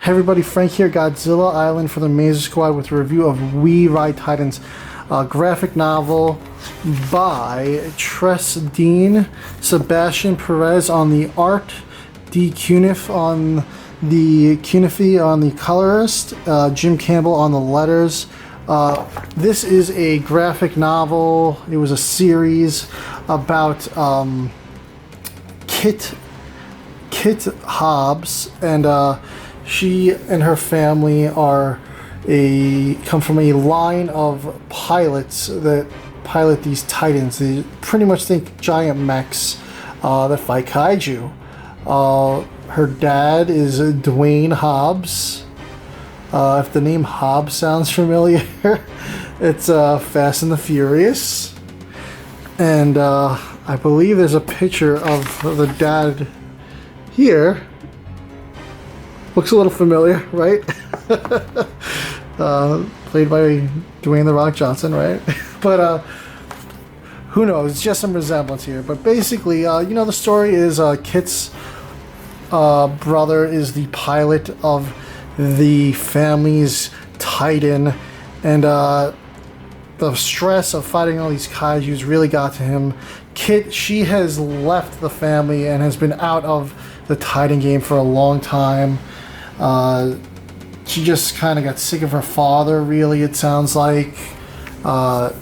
Hey everybody, Frank here, Godzilla Island for the Mazer Squad with a review of We Ride Titans, a graphic novel by Tress Dean, Sebastian Piriz on the art, Dee Cunniffe on the colorist, Jim Campbell on the letters. This is a graphic novel. It was a series about Kit Hobbs, and she and her family come from a line of pilots that pilot these titans. They pretty much think giant mechs that fight kaiju. Her dad is Dwayne Hobbs. If the name Hobbs sounds familiar, it's Fast and the Furious. And I believe there's a picture of the dad here. Looks a little familiar, right? Played by Dwayne "The Rock" Johnson, right? But who knows? It's just some resemblance here. But basically, the story is Kit's brother is the pilot of the family's Titan, and the stress of fighting all these kaijus really got to him. Kit, she has left the family and has been out of the Titan game for a long time. She just kind of got sick of her father, really, it sounds like. Her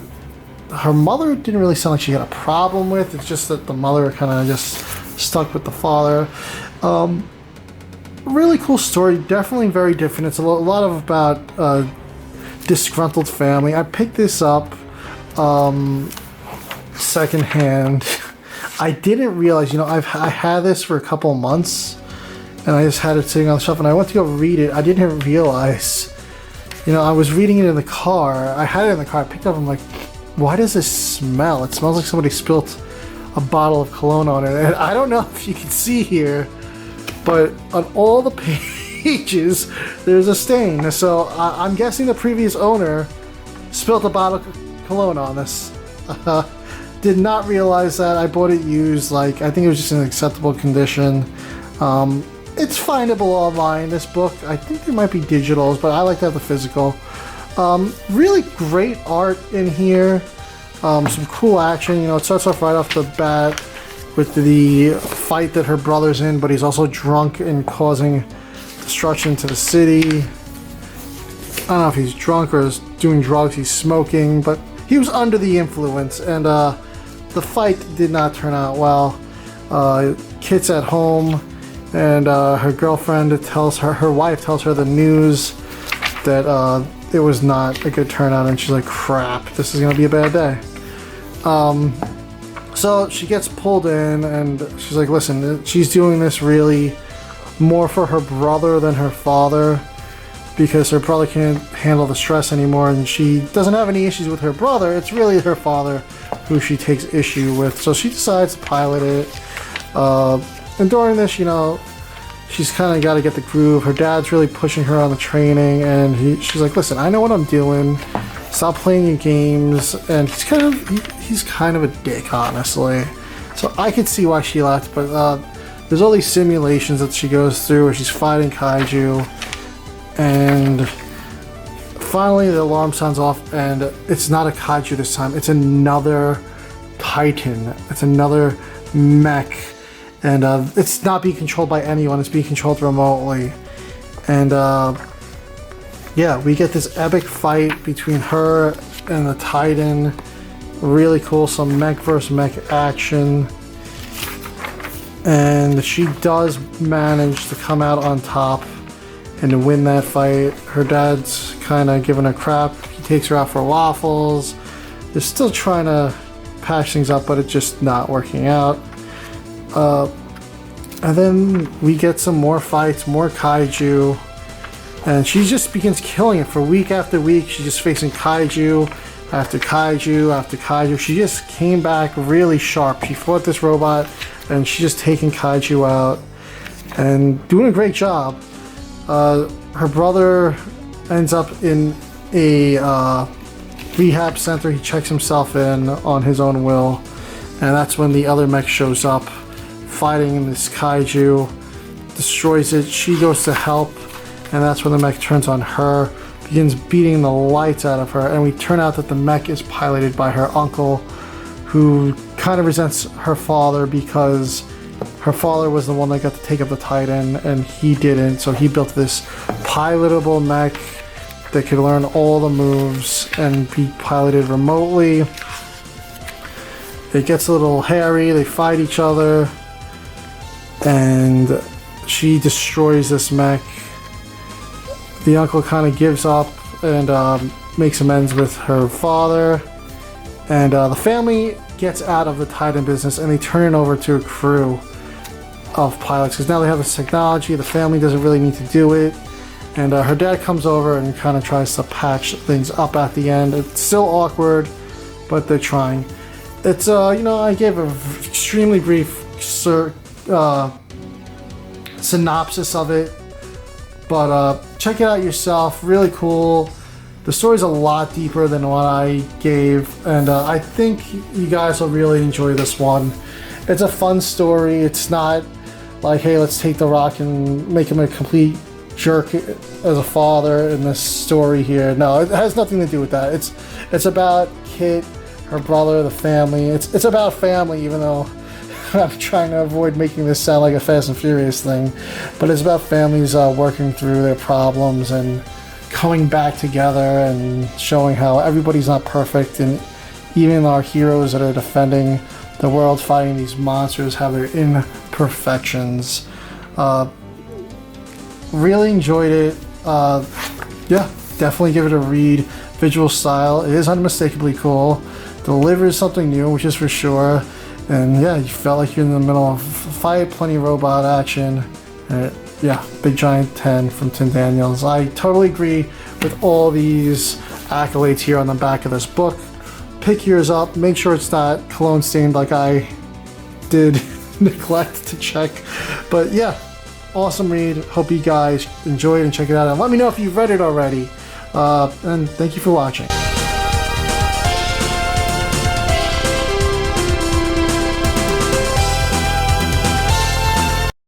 mother didn't really sound like she had a problem with. It's just that the mother kind of just stuck with the father. Really cool story, definitely very different. It's a lot of about disgruntled family. I picked this up secondhand. I didn't realize, I had this for a couple of months, and I just had it sitting on the shelf, and I went to go read it. I didn't realize, I was reading it in the car. I had it in the car. I picked it up. I'm like, why does this smell? It smells like somebody spilt a bottle of cologne on it. And I don't know if you can see here, but on all the pages, there's a stain. So I'm guessing the previous owner spilt a bottle of cologne on this. Did not realize that. I bought it used. I think it was just in acceptable condition. It's findable online, this book. I think there might be digitals, but I like to have the physical. Really great art in here. Some cool action. It starts off right off the bat with the fight that her brother's in, but he's also drunk and causing destruction to the city. I don't know if he's drunk or is doing drugs. He's smoking, but he was under the influence, and the fight did not turn out well. Kit's at home, and her girlfriend her wife tells her the news that it was not a good turnout, and she's like, crap, this is gonna be a bad day. So she gets pulled in, and she's like, listen, she's doing this really more for her brother than her father, because her brother can't handle the stress anymore, and she doesn't have any issues with her brother. It's really her father who she takes issue with. So she decides to pilot it. And during this, she's kind of got to get the groove. Her dad's really pushing her on the training, and she's like, listen, I know what I'm doing. Stop playing your games. And he's kind of a dick, honestly. So I could see why she left, but there's all these simulations that she goes through where she's fighting kaiju, and finally the alarm sounds off, and it's not a kaiju this time. It's another Titan. It's another mech. And it's not being controlled by anyone. It's being controlled remotely. And we get this epic fight between her and the Titan. Really cool. Some mech versus mech action. And she does manage to come out on top and to win that fight. Her dad's kind of giving her crap. He takes her out for waffles. They're still trying to patch things up, but it's just not working out. And then we get some more fights, more kaiju, and she just begins killing it for week after week. She's just facing kaiju after kaiju after kaiju. She just came back really sharp. She fought this robot, and she's just taking kaiju out and doing a great job. Her brother ends up in a rehab center. He checks himself in on his own will, and that's when the other mech shows up, fighting this kaiju, destroys it. She goes to help, and that's when the mech turns on her, begins beating the lights out of her, and we turn out that the mech is piloted by her uncle, who kind of resents her father because her father was the one that got to take up the Titan and he didn't, so he built this pilotable mech that could learn all the moves and be piloted remotely. It gets a little hairy, they fight each other, and she destroys this mech. The uncle kind of gives up and makes amends with her father, and the family gets out of the Titan business and they turn it over to a crew of pilots because now they have this technology. The family doesn't really need to do it, and her dad comes over and kind of tries to patch things up at the end. It's still awkward, but they're trying. It's I gave an extremely brief synopsis of it, but check it out yourself. Really cool. The story's a lot deeper than what I gave, and I think you guys will really enjoy this one. It's a fun story. It's not like, hey, let's take The Rock and make him a complete jerk as a father in this story here. No, it has nothing to do with that. It's about Kit, her brother, the family. It's about family, even though I'm trying to avoid making this sound like a Fast and Furious thing. But it's about families working through their problems and coming back together and showing how everybody's not perfect, and even our heroes that are defending the world fighting these monsters have their imperfections. Really enjoyed it. Yeah, definitely give it a read. Visual style, it is unmistakably cool. Delivers something new, which is for sure. And yeah, you felt like you're in the middle of a fight, plenty of robot action. Yeah, big giant 10 from Tim Daniels. I totally agree with all these accolades here on the back of this book. Pick yours up. Make sure it's not cologne stained like I did neglect to check. But yeah, awesome read. Hope you guys enjoy it and check it out. And let me know if you've read it already. And thank you for watching.